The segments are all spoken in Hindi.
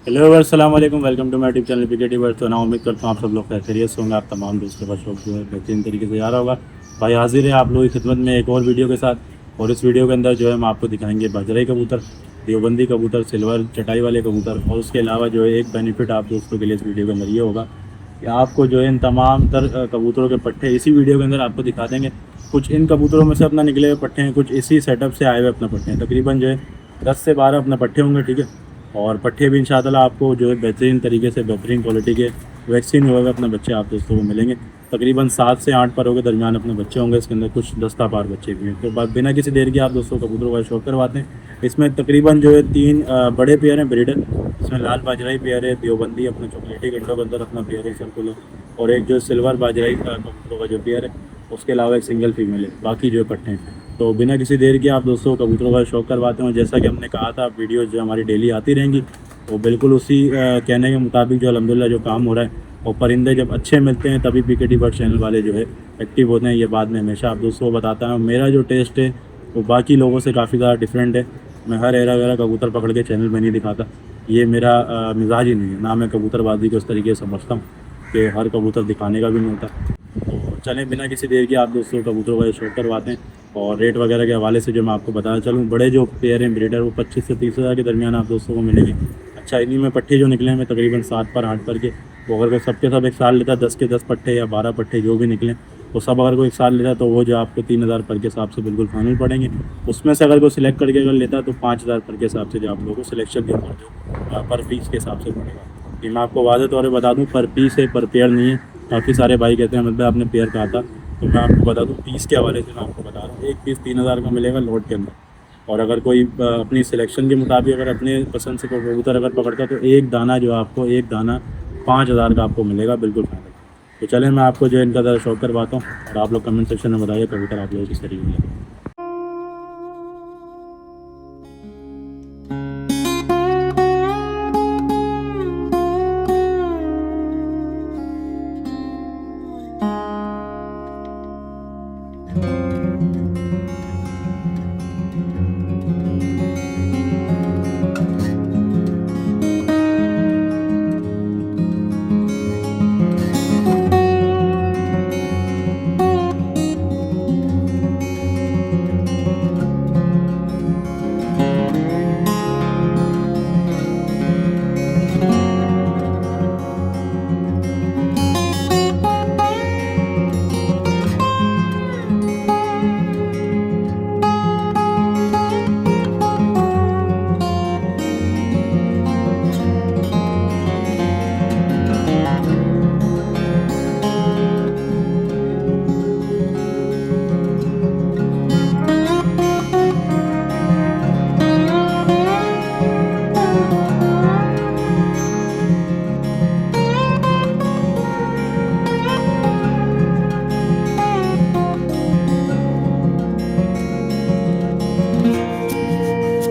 हेलो अस्सलाम वालेकुम, welcome to my YouTube channel PKT word. तो ना उम्मीद करता हूँ आप सब लोग खैरियत से होंगे। आप तमाम दोस्तों का शौक जो है बेहतरीन तरीके से जा रहा होगा। भाई हाजिर है आप लोगों की खिदमत में एक और वीडियो के साथ। और इस वीडियो के अंदर जो है हम आपको दिखाएंगे बाजराई कबूतर, देवबंदी कबूतर, सिल्वर चटाई वाले कबूतर। और उसके अलावा जो है एक बेनिफिट आप दोस्तों के लिए इस वीडियो के अंदर ये होगा कि आपको जो है इन तमाम तर कबूतरों के पट्टे इसी वीडियो के अंदर आपको दिखा देंगे। कुछ इन कबूतरों में से अपना निकले हुए पट्टे हैं, कुछ इसी सेटअप से आए हुए अपना पट्टे हैं। तकरीबन जो है 10 से 12 अपने पट्टे होंगे, ठीक है। और पट्टे भी इंशाअल्लाह आपको जो है बेहतरीन तरीके से बेहतरीन क्वालिटी के वैक्सीन हुए अपने बच्चे आप दोस्तों को मिलेंगे। तकरीबन 7 से 8 परों के दरमियान अपने बच्चे होंगे। इसके अंदर कुछ दस्ता पार बच्चे भी हैं। तो बात बिना किसी देर के आप दोस्तों कबूतरों का शौक करवाते हैं। इसमें तकरीबन जो है 3 बड़े पेयर हैं ब्रीडर। इसमें लाल बाजराई पेयर है, देवबंदी अपने चॉकलेटी गंडों के अंदर अपना पेयर है सर्कुलर, और एक जो सिल्वर बाजराई कबूतरों का जो पेयर है। उसके अलावा एक सिंगल फीमेल है, बाकी जो पट्टे हैं। तो बिना किसी देर के आप दोस्तों कबूतरों का शौक करवाते हैं। जैसा कि हमने कहा था वीडियो जो हमारी डेली आती रहेंगी, तो बिल्कुल उसी कहने के मुताबिक जो अल्हम्दुलिल्लाह जो काम हो रहा है। और परिंदे जब अच्छे मिलते हैं तभी पीकेटी बर्ड चैनल वाले जो है एक्टिव होते हैं। ये बात मैं हमेशा आप दोस्तों को बताता हूँ। मेरा जो टेस्ट है वो बाकी लोगों से काफ़ी ज़्यादा डिफरेंट है। मैं हर एरा वगैरह कबूतर पकड़ के चैनल में नहीं दिखाता। ये मेरा मिजाज ही नहीं है। ना मैं कबूतरबाजी को उस तरीके से समझता हूँ कि हर कबूतर दिखाने का भी नहीं होता। तो चलें बिना किसी देर के आप दोस्तों कबूतरों का शौक करवाते हैं। और रेट वगैरह के हवाले से जो मैं आपको बताना चलूँ, बड़े जो पेयर हैं ब्रीडर वो 25 से 30 हज़ार के दरमियान आप दोस्तों को मिलेंगे। अच्छा, इन्हीं में पट्टे जो निकले हैं तकरीबन 7 पर 8 पर के, वो अगर सबके सब एक साल लेता है 10 के 10 पट्टे या 12 पट्टे जो भी निकलें, वो सब अगर कोई एक साल लेता है तो वो जो आपको 3,000 पर के हिसाब से बिल्कुल फाइनल पड़ेंगे। उसमें से अगर कोई सिलेक्ट करके अगर लेता है तो 5,000 पर के हिसाब से जो आप लोगों को सिलेक्शन के ऊपर जो पर पीस के हिसाब से पड़ेगा। ये मैं आपको वाज़ेह तौर पर बता दूँ, पर पीस है, पर पेयर नहीं है। काफ़ी सारे भाई कहते हैं मतलब आपने पेयर कहा था, तो मैं आपको बता दूँ पीस के हवाले से मैं आपको बता दूँ, एक पीस 3,000 का मिलेगा लोड के अंदर। और अगर कोई अपनी सिलेक्शन के मुताबिक अगर अपने पसंद से कबूतर अगर पकड़ता है तो एक दाना जो आपको एक दाना 5,000 का आपको मिलेगा बिल्कुल फाइनल। तो चलें मैं आपको जो इनका ज़रा शौक करवाता हूँ और आप लोग कमेंट सेक्शन में बताइए कबूतर आप लोग किस तरीके से लगे।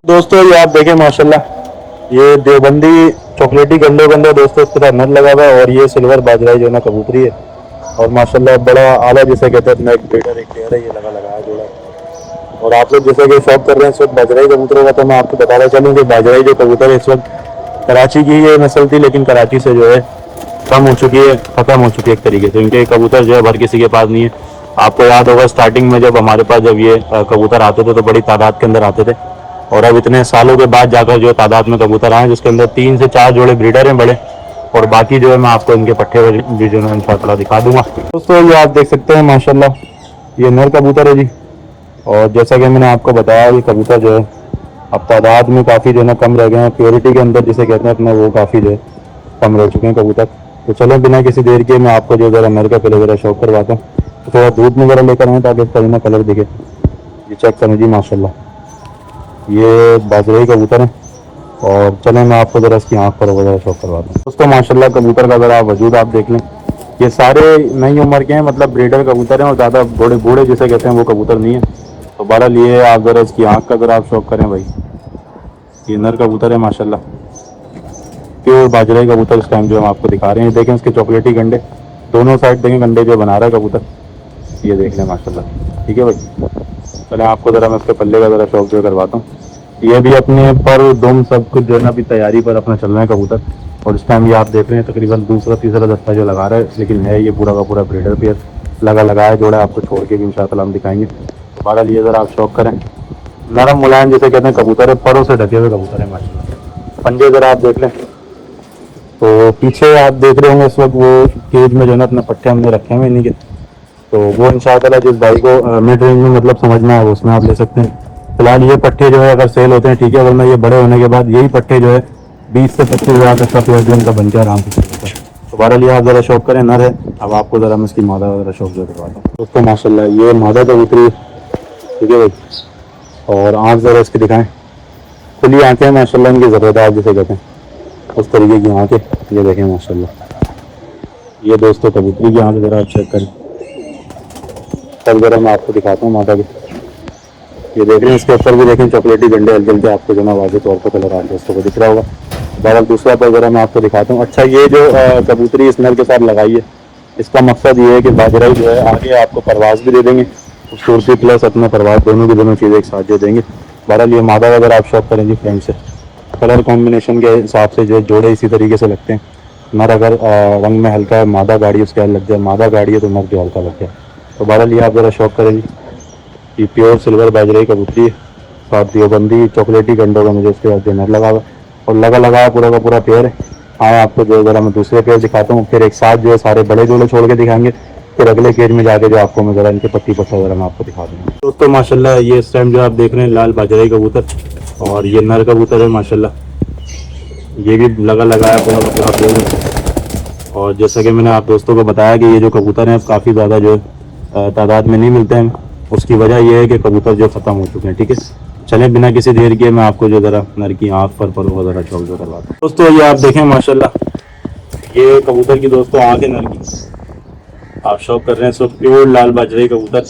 दोस्तों ये आप देखें माशाल्लाह, ये देवबंदी चॉकलेटी गंडों के अंदर दोस्तों इसके साथ नर लगा हुआ है। और ये सिल्वर बाजराई जो है ना कबूतरी है। और माशाल्लाह बड़ा आला जिसे कहते हैं अपना एक ब्रीडर एक पेयर है, ये लगा है जोड़ा। और आप लोग जैसे कि शौक कर रहे हैं इस वक्त बाजराई कबूतरों का, तो मैं आपको बताना चलूँ कि बाजराई जो कबूतर है इस वक्त कराची की ये नस्ल थी, लेकिन कराची से जो है कम हो चुकी है, ख़त्म हो चुकी है एक तरीके से। इनके कबूतर जो है भर किसी के पास नहीं है। आपको याद होगा स्टार्टिंग में जब हमारे पास जब ये कबूतर आते थे तो बड़ी तादाद के अंदर आते थे। और अब इतने सालों के बाद जाकर जो तादाद में कबूतर आए, जिसके अंदर 3 से 4 जोड़े ब्रीडर हैं बड़े। और बाकी जो है मैं आपको इनके पट्टे भी जो है इंशाल्लाह दिखा दूंगा। दोस्तों ये आप देख सकते हैं माशाल्लाह, ये नर कबूतर है जी। और जैसा कि मैंने आपको बताया ये कबूतर जो है अब तादाद में काफ़ी जो है ना कम रह गए हैं। प्योरिटी के अंदर जिसे कहते हैं अपना वो काफ़ी जो है कम रह चुके हैं कबूतर। तो चलो बिना किसी देर के मैं आपको जो ज़रा नर का पहले ज़रा शौक करवाता हूँ। तो थोड़ा दूध में ज़रा लेकर आएँ ताकि इसका ना कलर दिखे। ये चेक करें जी माशाल्लाह, ये बाजराई कबूतर है। और चलें मैं आपको ज़रा इसकी आँख पर वगैरह शौक करवाता हूँ। दोस्तों माशाल्लाह कबूतर का ज़रा वजूद आप देख लें। ये सारे नई उम्र के हैं, मतलब ब्रीडर कबूतर हैं और ज़्यादा बूढ़े बूढ़े जिसे कहते हैं वो कबूतर नहीं है। तो बहरहाल ये आप ज़रा इसकी आँख का ज़रा आप शौक करें भाई। ये नर कबूतर है माशाल्लाह, प्योर बाजराई कबूतर इस टाइम जो हम आपको दिखा रहे हैं। देखें इसके चॉकलेटी गंडे दोनों साइड देखें, गंडे जो बना रहा है कबूतर, ये देख लें माशाल्लाह। ठीक है भाई, चलें आपको ज़रा मैं इसके पल्ले का ज़रा शौक जो करवाता हूँ। ये भी अपने पर दुम सब कुछ जो है ना अभी तैयारी पर अपना चल रहे हैं कबूतर। और इस टाइम ये आप देख रहे हैं तकरीबन दूसरा तीसरा दस्ता जो लगा रहा है, लेकिन है ये पूरा का पूरा ब्रीडर पेयर लगा है जोड़ा। आपको छोड़ के भी इंशाअल्लाह हम दिखाएंगे। हमारा लिए ज़रा आप शौक करें, नरम मुलायम जिसे कहते हैं कबूतर है, परों से ढके हुए कबूतर है माशाल्लाह। पंजे ज़रा आप देख लें तो पीछे आप देख रहे होंगे इस वक्त वो केज में जो है ना अपने पट्टे हमने रखे हैं इन्हीं के। तो वो इंशाअल्लाह जिस भाई को मिड रेंज में मतलब समझना है उसमें आप ले सकते हैं। फिलहाल ये पट्टे जो है अगर सेल होते हैं ठीक है, वरना ये बड़े होने के बाद यही पट्टे जो है 20 से 25 हज़ार तक का पेयर का बन के आराम से चल जाता है। तो बहरहाल ये आप ज़रा शौक करें, नर है। अब आपको ज़रा मैं इसकी मादा वगैरह शौक जो करवाता हूँ दोस्तों। माशाल्लाह ये मादा कबूतरी ठीक है भाई, और आँख ज़रा इसकी दिखाएं, खुली आँखें माशाल्लाह इनकी ज़रूरत है, आप जिसे कहते हैं उस तरीके की आँखें। ये देखें माशाल्लाह, ये दोस्तों कबूतरी की आँख ज़रा आप चेक करें। तब ज़रा मैं आपको दिखाता हूँ मादा की। ये देख रहे हैं इसके ऊपर भी देखें चॉकलेटी गंडे हल्के हल्के आपको जो ना वाज़ेह तौर पर कलर आप दोस्तों को दिख रहा होगा। बहरहाल दूसरा पर ज़रा मैं आपको दिखाता हूँ। अच्छा ये जो कबूतरी इस नर के साथ लगाई है, इसका मकसद ये है कि बाजराई जो है आगे आपको परवाज़ भी दे देंगे, खूबसूरती प्लस अपना परवाज़ दोनों की दोनों चीज़ें एक साथ दे देंगे। बहरहाल ये मादा अगर आप शौक करें जी फ्रेंड से, कलर कॉम्बिनेशन के हिसाब से जो जोड़े इसी तरीके से लगते हैं। नर अगर रंग में हल्का है, मादा गाड़ी उसके अलग लग जाए, मादा गाड़ी है तो नर जो हल्का लग जाए। तो बहरहाल ये आप ज़रा शौक करें जी। ये प्योर सिल्वर बाजराई कबूतरी है, साथ देवबंदी चॉकलेटी गंडों का मुझे उसके बाद नर लगा हुआ और लगा पूरा का पूरा पेयर है। हाँ आपको जो ज़रा मैं दूसरे पेयर दिखाता हूँ, फिर एक साथ जो है सारे बड़े जोड़े छोड़ के दिखाएंगे, फिर अगले केज में जाके जो आपको मैं ज़रा इनके पट्टी पट्टा वगैरह मैं आपको दिखा दूँगा दोस्तों। माशाल्लाह ये इस टाइम जो आप देख रहे हैं लाल बाजराई कबूतर, और ये नर कबूतर है माशाल्लाह। ये भी लगा है पूरा का पूरा पेयर। और जैसा कि मैंने आप दोस्तों को बताया कि ये जो कबूतर हैं काफ़ी ज़्यादा जो तादाद में नहीं मिलते हैं, उसकी वजह यह है कि कबूतर जो ख़त्म हो चुके हैं। ठीक है, चलें बिना किसी देर के मैं आपको जो ज़रा नर की आँख पर ज़रा चौक जो करवाता हूँ दोस्तों। ये आप देखें माशाल्लाह, ये कबूतर की दोस्तों आँख है नर की, आप शौक कर रहे हैं। सो प्योर लाल बाजरे कबूतर।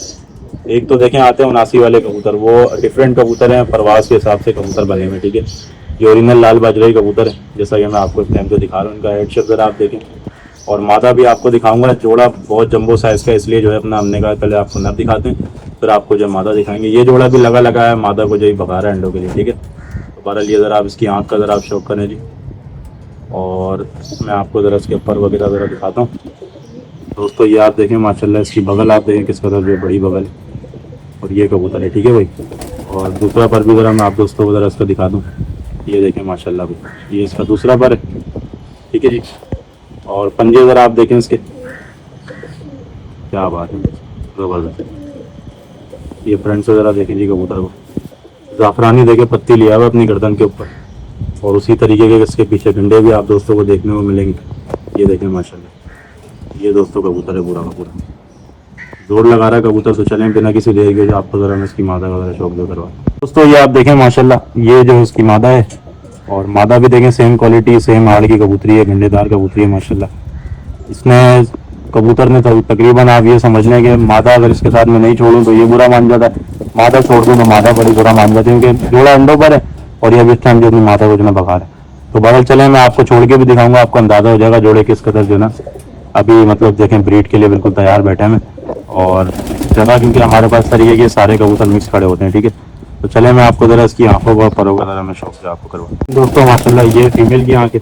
एक तो देखें आते हैं उनासी वाले कबूतर, वो डिफरेंट कबूतर हैं, परवाज़ के हिसाब से कबूतर बने हुए। ठीक है, ये ओरिजिनल लाल बाजरे कबूतर है, जैसा कि मैं आपको इस टाइम पे दिखा रहा हूँ। इनका हेड शेप ज़रा आप देखें, और मादा भी आपको दिखाऊंगा। जोड़ा बहुत जंबो साइज़ का, इसलिए जो है अपना हमने कहा पहले आपको नर दिखाते हैं, फिर आपको जो मादा दिखाएंगे। ये जोड़ा भी लगा है, मादा को जो ही भगा रहा है अंडों के लिए। ठीक है, तो बहरहाल ये ज़रा आप इसकी आँख का ज़रा आप शौक करें जी, और मैं आपको ज़रा इसके ऊपर वगैरह ज़रा दिखाता हूँ दोस्तों। ये आप देखें माशाल्लाह, इसकी बगल आप देखें किस कदर जो बड़ी बगल है, और ये कबूतर है। ठीक है भाई, और दूसरा पर भी ज़रा मैं आप दोस्तों को ज़रा इसका दिखा दूँ। ये देखें माशाल्लाह भाई, ये इसका दूसरा पर है। ठीक है जी, और पंजे ज़रा आप देखें इसके, क्या बात है, ज़बरदस्त। ये फ्रंट से ज़रा देखें जी कबूतर को, ज़ाफ़रानी देखे पत्ती लिया हुआ अपनी गर्दन के ऊपर, और उसी तरीके के इसके पीछे डंडे भी आप दोस्तों को देखने को मिलेंगे। ये देखें माशाल्लाह, ये दोस्तों कबूतर है पूरा का पूरा, जोर लगा रहा है कबूतर। तो चलें बिना किसी देर के जो आपको ज़रा मैं इसकी मादा वगैरह शौक जो करवा दोस्तों। ये आप देखें माशाल्लाह, ये जो इसकी मादा है, और मादा भी देखें सेम क्वालिटी सेम हाड़ की कबूतरी है, गंडेदार कबूतरी है माशाल्लाह। इसने कबूतर ने तकरीबन आप ये समझ लें कि मादा अगर इसके साथ में नहीं छोड़ूं तो ये बुरा मान जाता है, मादा छोड़ दूं तो मादा बड़ी बुरा मान जाती है, क्योंकि जोड़ा अंडों पर है और ये अभी इस टाइम जो अपनी मादा को जो ना भगा रहा है। तो बहरहाल चलें मैं आपको छोड़ के भी दिखाऊंगा, आपको अंदाजा हो जाएगा जोड़े किस कदर जो ना अभी मतलब देखें ब्रीड के लिए बिल्कुल तैयार बैठे हैं। और जगह क्योंकि हमारे पास तरीके के सारे कबूतर मिक्स खड़े होते हैं। ठीक है, तो चले मैं आपको ज़रा इसकी आंखों का परों का ज़रा मैं शौक से आपको करवा दोस्तों। माशाल्लाह ये फीमेल की आँख है,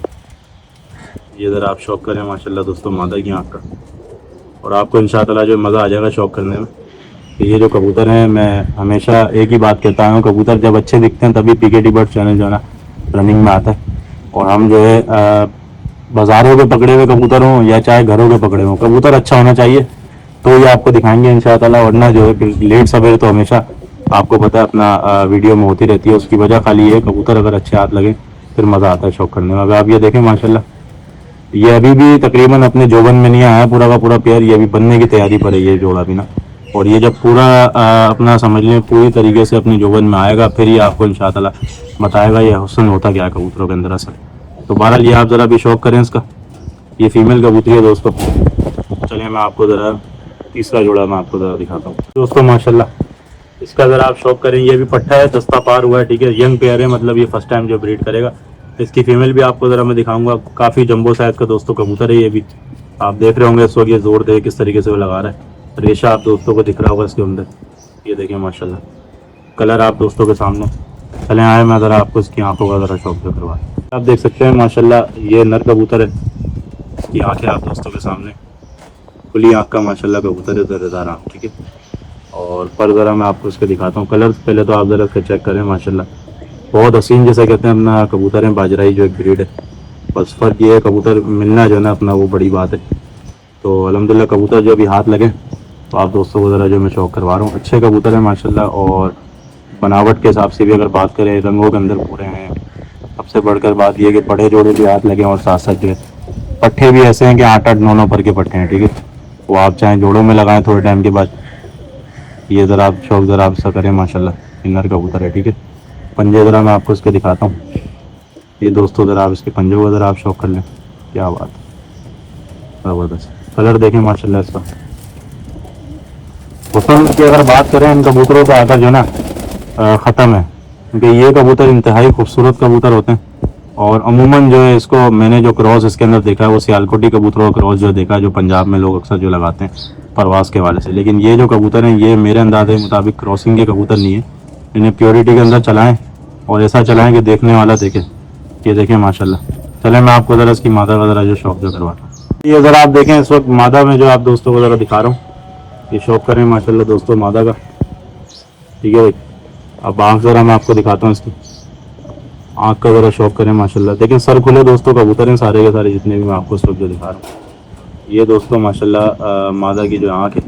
ये ज़रा आप शौक करें माशाल्लाह दोस्तों मादा की आँख का, और आपको इंशाअल्लाह जो मज़ा आ जाएगा शौक करने में। कि ये जो कबूतर हैं, मैं हमेशा एक ही बात कहता हूँ, कबूतर जब अच्छे दिखते हैं तभी पीकेटी बर्ड चैनल जो है ना रनिंग में आता है। और हम जो है बाज़ारों के पकड़े हुए कबूतर हों या चाहे घरों के पकड़े हों, कबूतर अच्छा होना चाहिए तो ये आपको दिखाएंगे इंशाअल्लाह, वरना जो है लेट सवेरे तो हमेशा आपको पता है अपना वीडियो में होती रहती है। उसकी वजह खाली ये कबूतर अगर अच्छे हाथ लगे फिर मज़ा आता है शौक करने में। अगर आप ये देखें माशाल्लाह, ये अभी भी तकरीबन अपने जोबन में नहीं आया पूरा का पूरा पेयर, ये अभी बनने की तैयारी पर है ये जोड़ा भी ना। और ये जब पूरा अपना समझ लें पूरी तरीके से अपनी जोबन में आएगा, फिर ये आपको इंशाअल्लाह बताएगा ये हुस्न होता क्या है कबूतरों के अंदर असल। तो बहरहाल ये आप ज़रा भी शौक करें इसका। ये फीमेल कबूतरी है दोस्तों। चलिए मैं आपको ज़रा तीसरा जोड़ा मैं आपको ज़रा दिखाता हूँ दोस्तों। माशाल्लाह इसका ज़रा आप शौक करें, ये भी पट्टा है, दस्ता पार हुआ है। ठीक है, यंग पेयर है, मतलब ये फर्स्ट टाइम जो ब्रीड करेगा। इसकी फीमेल भी आपको ज़रा मैं दिखाऊंगा, काफ़ी जंबो साइज़ का दोस्तों कबूतर है। ये भी आप देख रहे होंगे इस वक्त, ये जोर दे किस तरीके से वो लगा रहा है। रेशा आप दोस्तों को दिख रहा होगा इसके अंदर, ये देखें माशाल्लाह, कलर आप दोस्तों के सामने। चले आए, मैं ज़रा आपको इसकी आंखों का ज़रा शौक करवा। आप देख सकते हैं माशाल्लाह ये नर कबूतर है, ये आँखें आप दोस्तों के सामने, खुली आँख का माशाल्लाह कबूतर है, ज़रेदार आँख, ठीक है। और पर ज़रा मैं आपको इसके दिखाता हूँ कलर, पहले तो आप ज़रा इसका चेक करें माशाल्लाह, बहुत हसीन जैसे कहते हैं अपना कबूतर है, बाजराई जो एक ब्रीड है। बस फ़र्क ये है कबूतर मिलना जो है ना अपना, वो बड़ी बात है। तो अल्हम्दुलिल्लाह कबूतर जो अभी हाथ लगे तो आप दोस्तों को ज़रा जो मैं शौक करवा रहा हूँ। अच्छे कबूतर हैं माशाल्लाह, और बनावट के हिसाब से भी अगर बात करें, रंगों के अंदर पूरे हैं। सबसे बढ़कर बात यह है कि बड़े जोड़े भी हाथ लगे और साथ साथ जो है पट्टे भी ऐसे हैं कि 8-8 9-9 पर के पट्टे हैं, ठीक है। वो आप चाहें जोड़ों में लगाएं थोड़े टाइम के बाद। ये ज़रा आप शौक ज़रा आप सा करें माशाल्लाह, इनर कबूतर है, ठीक है। पंजे ज़रा मैं आपको इसके दिखाता हूँ। ये दोस्तों ज़रा आप इसके पंजों को ज़रा आप शौक कर लें, क्या बात है, ज़बरदस्त कलर देखें माशाल्लाह इसका। हुस्न की अगर बात करें इन कबूतरों का आकर जो ना ख़त्म है, क्योंकि ये कबूतर इंतहाई खूबसूरत कबूतर होते हैं। और अमूमन जो है इसको मैंने जो क्रॉस इसके अंदर देखा है वो सियालकोटी कबूतरों का क्रॉस जो देखा है, जो पंजाब में लोग अक्सर जो लगाते हैं परवास के हवाले से। लेकिन ये जो कबूतर हैं ये मेरे अंदाजे के मुताबिक क्रॉसिंग के कबूतर नहीं है। इन्हें प्योरिटी के अंदर चलाएँ और ऐसा चलाएँ कि देखने वाला देखे। ये देखें माशाल्लाह। चलें मैं आपको ज़रा इसकी मादा का ज़रा जो शौक जो करवाता हूँ। ये ज़रा आप देखें इस वक्त मादा में जो आप दोस्तों को ज़रा दिखा रहा हूँ, ये शौक करें माशाल्लाह दोस्तों मादा का, ठीक है भाई। अब आँख ज़रा मैं आपको दिखाता हूँ इसकी, आँख का ज़रा शौक करें माशाल्लाह। लेकिन सर खुले दोस्तों कबूतर हैं सारे के सारे जितने भी मैं आपको इस वक्त जो दिखा रहा हूँ। ये दोस्तों माशाल्लाह मादा की जो आँख है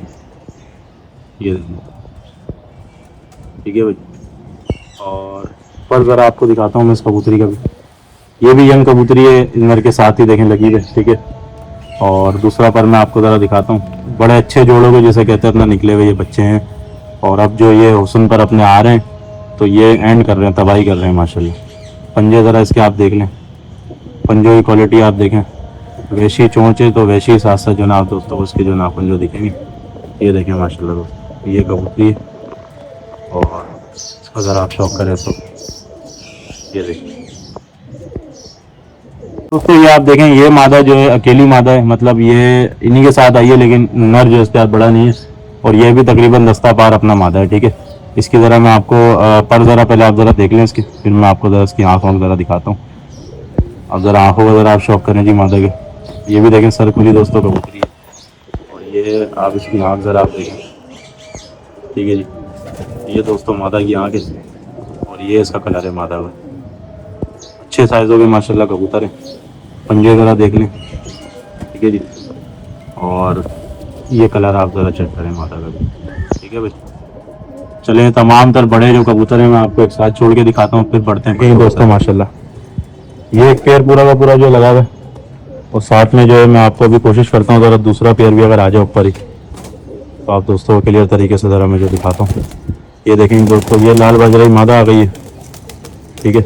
ये देखें, ठीक है भाई। और पर ज़रा आपको दिखाता हूँ मैं इस कबूतरी का भी, ये भी यंग कबूतरी है, इनर के साथ ही देखें लगी है, ठीक है। और दूसरा पर मैं आपको ज़रा दिखाता हूँ, बड़े अच्छे जोड़ों के जैसे कहते हैं अपना निकले हुए ये बच्चे हैं। और अब जो ये हुस्न पर अपने आ रहे हैं तो ये एंड कर रहे हैं, तबाही कर रहे हैं माशाल्लाह। पंजे ज़रा इसके आप देख लें, पंजों की क्वालिटी आप देखें, वैसी चोंच है तो वैसी साथ साथ जो ना आप दोस्तों उसके जो नाखून जो दिखेंगे, ये देखें माशाल्लाह दोस्तों, ये कबूतरी है। और इसका ज़रा आप शौक करें तो ये देखें दोस्तों, ये आप देखें ये मादा जो है अकेली मादा है, मतलब ये इन्हीं के साथ आई है, लेकिन नर जो इसके साथ बड़ा नहीं है। और ये भी तकरीबन दस्ता पार अपना मादा है, ठीक है। इसकी ज़रा मैं आपको पर ज़रा पहले आप ज़रा देख लें इसकी, फिर मैं आपको ज़रा इसकी आँखों ज़रा दिखाता हूँ। अब ज़रा आँखों का ज़रा आप शौक करें जी मादा के। ये भी देखें सर खुली दोस्तों कबूतरी है। और ये आप इसकी आँख ज़रा आप देखें, ठीक है जी। ये दोस्तों मादा की आँख है और ये इसका कलर है मादा का। अच्छे साइज़ों के माशाल्लाह कबूतर हैं। पंजे ज़रा देख लें, ठीक है जी। और ये कलर आप ज़रा चेक करें मादा का भी, ठीक है भाई। चलें तमाम तर बड़े जो कबूतर हैं मैं आपको एक साथ छोड़ के दिखाता हूँ, फिर बढ़ते हैं। ठीक दोस्तों माशाल्लाह ये एक पेयर पूरा का पूरा जो लगा हुआ है, और साथ में जो है मैं आपको अभी कोशिश करता हूँ ज़रा दूसरा पेयर भी अगर आ जाए ऊपर ही तो आप दोस्तों को क्लियर तरीके से ज़रा मैं जो दिखाता हूँ। ये देखेंगे दोस्तों ये लाल बाजराई मादा आ गई है, ठीक है।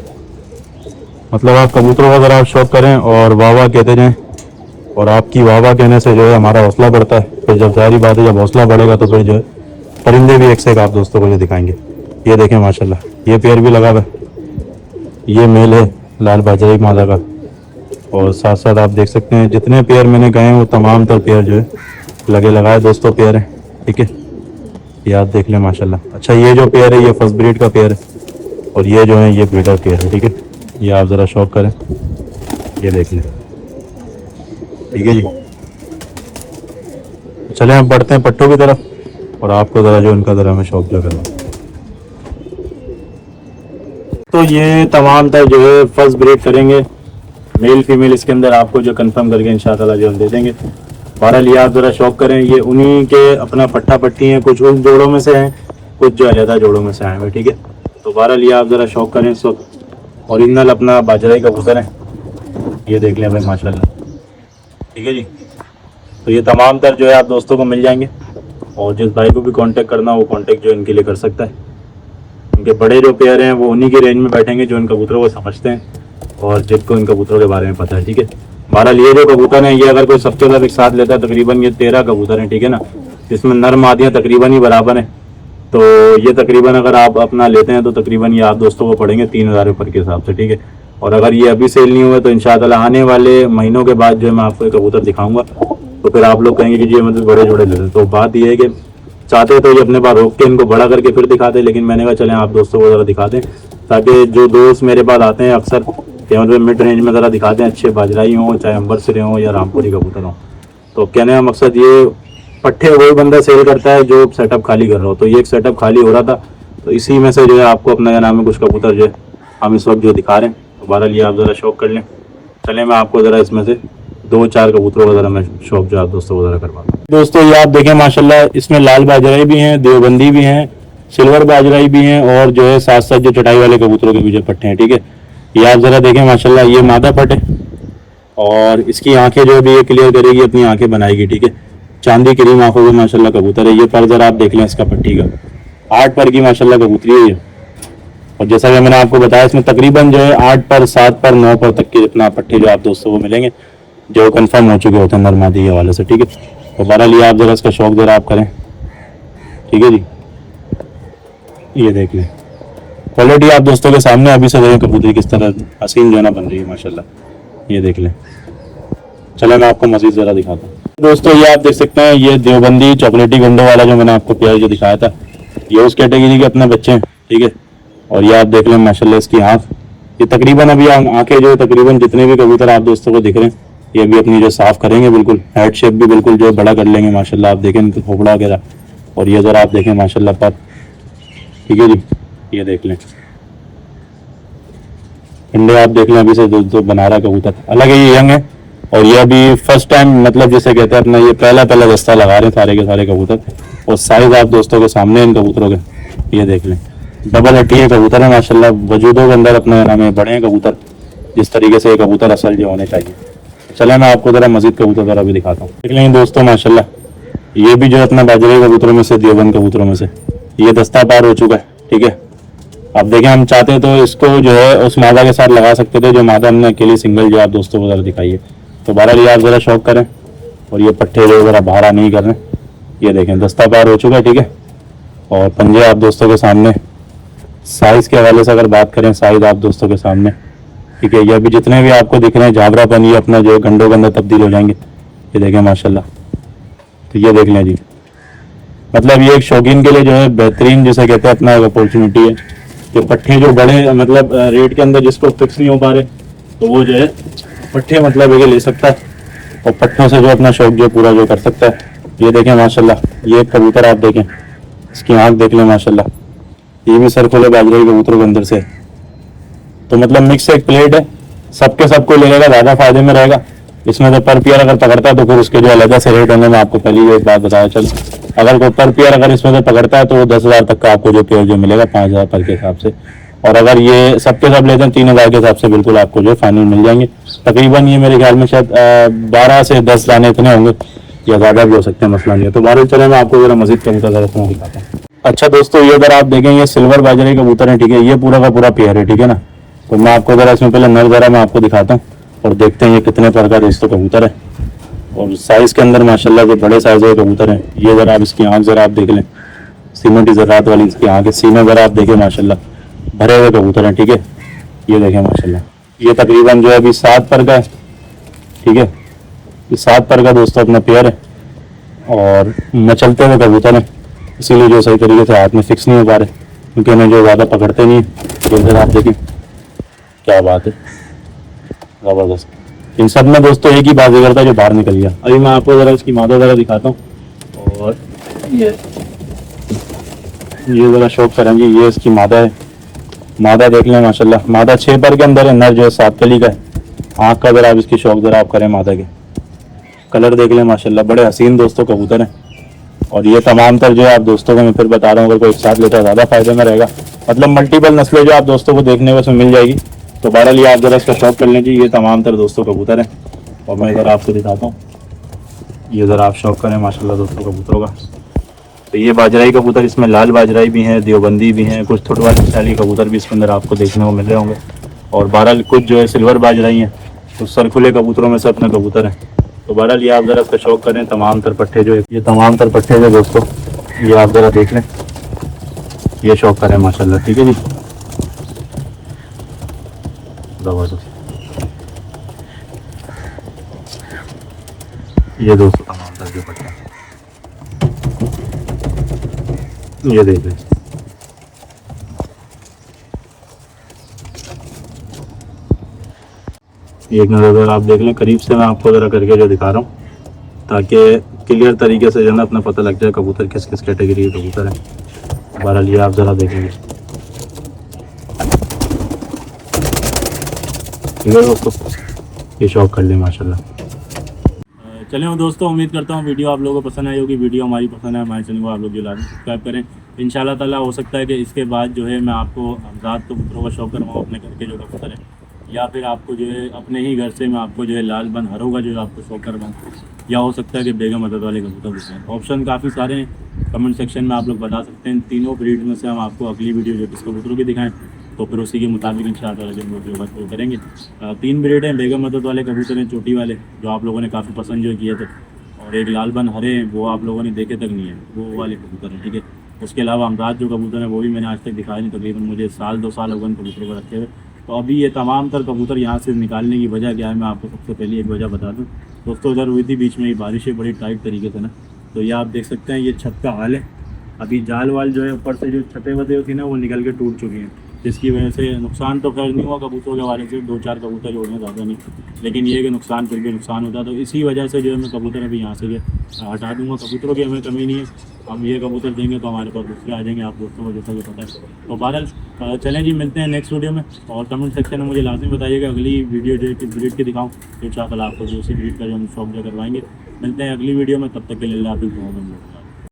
मतलब आप कबूतरों का ज़रा आप शौक करें और वाह वाह कहते जाएँ, और आपकी वाह वाह कहने से जो है हमारा हौसला बढ़ता है। फिर जब जारी बात है, जब हौसला बढ़ेगा तो फिर जो है परिंदे भी एक से एक आप दोस्तों को जो दिखाएंगे। ये देखें माशाल्लाह ये पेयर भी लगा हुआ है, ये मेल है लाल बाजराई मादा का। और साथ साथ आप देख सकते हैं जितने पेयर मैंने गए हैं वो तमाम तर पेयर जो है लगे लगाए दोस्तों पेयर हैं, ठीक है। ये आप देख लें माशाल्लाह। अच्छा ये जो पेयर है ये फर्स्ट ब्रीड का पेयर है, और ये जो है ये ब्रीडर पेयर है, ठीक है। ये आप ज़रा शौक करें, ये देख लें, ठीक है जी। चलें हम बढ़ते हैं पट्टों की तरफ और आपको ज़रा जो इनका ज़रा मैं शौक जो करूँ। तो ये तमाम तर जो है फर्स्ट ब्रीड करेंगे, मेल फीमेल इसके अंदर आपको जो कंफर्म करके इंशाअल्लाह जो हम दे देंगे। बहरहाल ये आप ज़रा शौक करें, ये उन्हीं के अपना पट्टा पट्टी हैं, कुछ उन जोड़ों में से हैं, कुछ जो अलहदा जोड़ों में से आए हुए, ठीक है। तो बहरहाल ये आप ज़रा शौक करें इस वक्त। और इनल अपना बाजराई कबूतर है, ये देख लें भाई माशाल्लाह, ठीक है जी। तो ये तमाम तर जो है आप दोस्तों को मिल जाएंगे, और जिस भाई को भी कांटेक्ट करना वो कांटेक्ट जो इनके लिए कर सकता है। उनके बड़े जो पेयर हैं वो उन्हीं के रेंज में बैठेंगे जो इन कबूतरों को समझते हैं और जिनको इन कबूतरों के बारे में पता है, ठीक है। बहरहाल ये जो कबूतर हैं ये अगर कोई सबके साथ एक साथ लेता है तकरीबन ये 13 कबूतर हैं, ठीक है ना। इसमें नर मादियाँ तकरीबन ही बराबर हैं। तो ये तकरीबन अगर आप अपना लेते हैं तो तकरीबन ये आप दोस्तों को पड़ेंगे 3000 रुपये के हिसाब से, ठीक है। और अगर ये अभी सेल नहीं हुए तो इंशाअल्लाह आने वाले महीनों के बाद जो है मैं आपको एक कबूतर दिखाऊंगा, तो फिर आप लोग कहेंगे कि ये मतलब बड़े जोड़े लेते हैं। तो बात ये है कि चाहते तो ये अपने पास रोक के इनको बड़ा करके फिर दिखाते, लेकिन मैंने कहा चलें आप दोस्तों को ज़रा दिखा दें, ताकि जो दोस्त मेरे पास आते हैं अक्सर कीमत में मिड रेंज में ज़रा दिखाते हैं, अच्छे बाजराई हों, चाहे अंबर सिरे हों या रामपुरी कबूतर हों। तो कहने का मकसद ये, पट्ठे वही बंदा सेल करता है जो सेटअप खाली कर रहा हो, तो ये एक सेटअप खाली हो रहा था, तो इसी में से जो है आपको अपना क्या नाम है कुछ कबूतर जो है हम इस वक्त जो दिखा रहे हैं। तो बहरहाल ये आप ज़रा शौक कर लें। चलें मैं आपको ज़रा इसमें से 2-4 कबूतरों का ज़रा मैं शौक जो आप दोस्तों को ज़रा करवाता हूँ। दोस्तों ये आप देखें माशाल्लाह, इसमें लाल बाजराई भी हैं, देवबंदी भी हैं, सिल्वर बाजराई भी हैं, और जो है साथ साथ जो चटाई वाले कबूतरों के भी जो पट्टे हैं, ठीक है। ये आप ज़रा देखें माशाल्लाह, ये मादा पट है और इसकी आंखें जो भी ये क्लियर करेगी, अपनी आंखें बनाएगी, ठीक है। चांदी क्रीम आंखों के माशाल्लाह कबूतर है। ये पर ज़रा आप देख लें इसका पट्टी का 8 पर की माशाल्लाह कबूतरी है ये। और जैसा कि मैंने आपको बताया, इसमें तकरीबन जो है 8 पर, 7 पर, 9 पर तक के इतना पट्टे जो आप दोस्तों को मिलेंगे जो कंफर्म हो चुके होते हैं नरमादी के हवाले से, ठीक है। तो बहरहाल ये आप ज़रा इसका शौक ज़रा आप करें, ठीक है जी। ये देख लें क्वालिटी आप दोस्तों के सामने अभी से देखें कबूतरी किस तरह हसीन जो है ना बन रही है माशाल्लाह। ये देख लें। चलो मैं आपको मज़ीद ज़रा दिखाता हूँ। दोस्तों ये आप देख सकते हैं, ये देवबंदी चॉकलेटी गंडों वाला जो मैंने आपको पेयर जो दिखाया था, ये उस कैटेगरी के अपने बच्चे हैं, ठीक है। और ये आप देख लें माशाल्लाह इसकी आँख, ये तकरीबन अभी आंखें जो तकरीबन जितने भी कबूतर आप दोस्तों को दिख रहे हैं, ये भी अपनी जो साफ़ करेंगे बिल्कुल, हेड शेप भी बिल्कुल जो बड़ा कर लेंगे माशाल्लाह। आप देखें खोपड़ा वगैरह, और ये ज़रा आप देखें माशाल्लाह पर, ठीक है जी। ये देख लें अंडे आप देख लें अभी से जो बना रहा कबूतर, अलग है, ये यंग है और ये अभी फर्स्ट टाइम मतलब जैसे कहते हैं अपना ये पहला दस्ता लगा रहे हैं सारे के सारे कबूतर। और साइज आप दोस्तों के सामने इन कबूतरों के, ये देख लें डबल हड्डी है कबूतर है माशाल्लाह, वजूदों के अंदर अपने नाम में बड़े हैं कबूतर, जिस तरीके से ये कबूतर असल जो होने चाहिए। चले मैं आपको ज़रा मजीद कबूतर ज़रा भी दिखाता हूँ। देख लेंगे दोस्तों माशाल्लाह, ये भी जो है अपना बाजरे कबूतरों में से, देवबंद कबूतरों में से ये दस्ता पार हो चुका है, ठीक है। आप देखें हम चाहते तो इसको जो है उस मादा के साथ लगा सकते थे, जो मादा हमने अकेली सिंगल जो आप दोस्तों को ज़रा दिखाई है। तो बहरहाल ये आप ज़रा शौक करें, और ये पट्टे जो ज़रा बाहर नहीं कर रहे, ये देखें दस्ता पार हो चुका है, ठीक है। और पंजे आप दोस्तों के सामने, साइज़ के हवाले से अगर बात करें, साइज़ आप दोस्तों के सामने, ठीक है। ये अभी जितने भी आपको दिख रहे हैं झाबरापन, ये अपना जो है गंडों के अंदर तब्दील हो जाएंगे, ये देखें माशाल्लाह। तो ये देख लें जी, मतलब ये एक शौकीन के लिए जो है बेहतरीन जिसे कहते हैं अपना एक अपॉर्चुनिटी है। जो पट्टे जो बड़े मतलब रेट के अंदर जिसको फिक्स नहीं हो पा रहे, तो वो जो है पट्टे मतलब ये ले सकता है, और पट्टों से जो अपना शौक जो पूरा जो कर सकता है। ये देखें माशाल्लाह, ये एक कबूतर आप देखें, इसकी आँख देख लें माशाल्लाह, ये भी सर खुले बाजरे कबूतरों के अंदर से। तो मतलब मिक्स एक प्लेट है, सबके सबको ले लेगा, ज़्यादा फायदे में रहेगा। इसमें तो पर पेयर अगर पकड़ता है तो फिर उसके जो अलग से रेट होंगे, मैं आपको पहले ही एक बात बताया चल, अगर कोई पर पेयर अगर इसमें से पकड़ता है तो वो 10,000 तक का आपको जो पेयर जो मिलेगा, 5,000 पर के हिसाब से। और अगर ये सबके सब लेते हैं 3,000 के हिसाब से बिल्कुल आपको जो फाइनल मिल जाएंगे। तकरीबन ये मेरे ख्याल में शायद 12 से 10 दाने इतने होंगे, या ज़्यादा भी हो सकते हैं, मसला नहीं है। तो बारह चले मैं आपको जरा मजीद कबूतर ज़रा दिखाता हूँ। अच्छा दोस्तों, ये अगर आप देखें, ये सिल्वर बाजरे कबूतर है, ठीक है। ये पूरा का पूरा पेयर है, ठीक है ना। तो मैं आपको ज़रा इसमें पहले नर ज़रा मैं आपको दिखाता हूँ, और देखते हैं ये कितने पर का दोस्तों कबूतर है। और साइज़ के अंदर माशाल्लाह जो बड़े साइज़ के कबूतर हैं। ये ज़रा आप इसकी आँख ज़रा आप देख लें, सीमेंटी ज़रात वाली इसकी आँख है, सीने ज़रा आप देखें माशाल्लाह, भरे हुए कबूतर हैं, ठीक है। ये देखें माशाल्लाह, ये तकरीबन जो है अभी 7 पर का है, ठीक है। ये 7 पर का दोस्तों अपना पेयर है, और मचलते हुए कबूतर हैं, इसीलिए जो सही तरीके से हाथ में फिक्स नहीं हो पा रहे, क्योंकि उन्हें जो ज़्यादा पकड़ते नहीं है। ये ज़रा आप देखें, क्या बात है, ज़बरदस्त। इन सब में दोस्तों एक ही बात करता है जो बाहर निकल गया। अभी मैं आपको ज़रा इसकी मादा ज़रा दिखाता हूँ, और ये ज़रा शौक करेंगे। ये इसकी मादा है, मादा देख लें माशाल्लाह, मादा 6 पर के अंदर है, नर जो है 7 कली का है। आँख का ज़रा आप इसकी शौक ज़रा आप करें, मादा के कलर देख लें माशाल्लाह, बड़े हसीन दोस्तों कबूतर हैं। और ये तमाम तर जो है आप दोस्तों को मैं फिर बता रहा हूँ, अगर कोई एक साथ लेता है ज़्यादा फायदे में रहेगा, मतलब मल्टीपल नस्लें जो आप दोस्तों को देखने को इसमें मिल जाएगी। तो बहरहाल ये आप ज़रा इसका शौक कर लें जी। ये तमाम तर दोस्तों कबूतर हैं, और मैं इधर आपको दिखाता हूँ। ये ज़रा आप शौक करें माशाल्लाह दोस्तों कबूतरों का। तो ये बाजराई कबूतर, इसमें लाल बाजराई भी हैं, देवबंदी भी हैं, कुछ थोड़ा चाली कबूतर भी इसके अंदर आपको देखने को मिल रहे होंगे। और बहरहाल कुछ जो है सिल्वर बाजराई हैं, कुछ सरखुले कबूतरों में से अपने कबूतर हैं। तो बहरहाल ये आप ज़रा इसका शौक करें। तमाम तर पट्टे जो है, ये तमाम तर पट्टे जो दोस्तों, ये आप ज़रा देख लें, ये शौक करें माशाल्लाह, ठीक है जी। ज़बरदस्त। ये दोस्तों तमाम तर जो पट्टे, ये देखिए, एक नज़र अगर आप देख लें करीब से, मैं आपको ज़रा करके जो दिखा रहा हूँ ताकि क्लियर तरीके से जो है ना अपना पता लग जाए कबूतर किस किस कैटेगरी के कबूतर है। बहरहाल ये आप ज़रा देखेंगे, ठीक है दोस्तों, ये शौक कर लें माशाल्लाह। चलिए दोस्तों, उम्मीद करता हूँ वीडियो आप लोगों को पसंद आई होगी। वीडियो हमारी पसंद है, हमारे चैनल को आप लोग जो लाजमी सब्सक्राइब करें। इंशाल्लाह ताला हो सकता है कि इसके बाद जो है मैं आपको आज़ाद कबूतरों का शौक करवाऊँ अपने घर के जो कबूतर है, या फिर आपको जो है अपने ही घर से मैं आपको जो है लाल बन हरों का जो है आपको शौक करवाऊँ, या हो सकता है कि बेगम अदद वाले कबूतर दिखाएँ। ऑप्शन काफ़ी सारे हैं, कमेंट सेक्शन में आप लोग बता सकते हैं। तीनों ब्रीड में से हम आपको अगली वीडियो जो किस कबूतरों की दिखाएँ, तो फिर उसी के मुताबिक इंशाअल्लाह जो वीडियो बस वो करेंगे। 3 ब्रीड हैं, बेगम अदद वाले कबूतर हैं, चोटी वाले, जो आप लोगों ने काफ़ी पसंद जो किए थे, और एक लाल बन हरे हैं, वो आप लोगों ने देखे तक नहीं है, वो वाले कबूतर हैं, ठीक है। उसके अलावा अमराज जो कबूतर हैं वो भी मैंने आज तक दिखाया नहीं, तकरीबन मुझे 1-2 साल हो गए कबूतरों को रखे हुए। तो अभी ये तमाम तर कबूतर यहाँ से निकालने की वजह क्या है, मैं आपको सबसे पहले एक वजह बता दूँ दोस्तों। उधर हुई थी बीच में ही बारिशें बड़ी टाइट तरीके से ना, तो ये आप देख सकते हैं ये छत का हाल है। अभी जाल वाल जो है ऊपर से जो छतें वतें थी ना वो निकल के टूट चुकी हैं, जिसकी वजह से नुकसान तो खैर नहीं हुआ कबूतरों के वाले से, 2-4 कबूतर जोड़ने ज़्यादा नहीं, लेकिन ये कि नुकसान फिर भी नुकसान होता। तो इसी वजह से जो है मैं कबूतर अभी यहाँ से जो हटा दूँगा। कबूतरों की हमें कमी नहीं है, हम ये कबूतर देंगे तो हमारे पास दूसरे आ जाएंगे, आप दोस्तों को जैसा कि पता है। तो बहरहाल चलें जी, मिलते हैं नेक्स्ट वीडियो में, और कमेंट सेक्शन में मुझे लाजमी बताइएगा अगली वीडियो जो है किस ब्रीड की दिखाऊँ, तो इंशाअल्लाह आपको जो उसी ब्रीड का जो हम शौक जो करवाएंगे। मिलते हैं अगली वीडियो में, तब तक के लिए अल्लाह हाफ़िज़।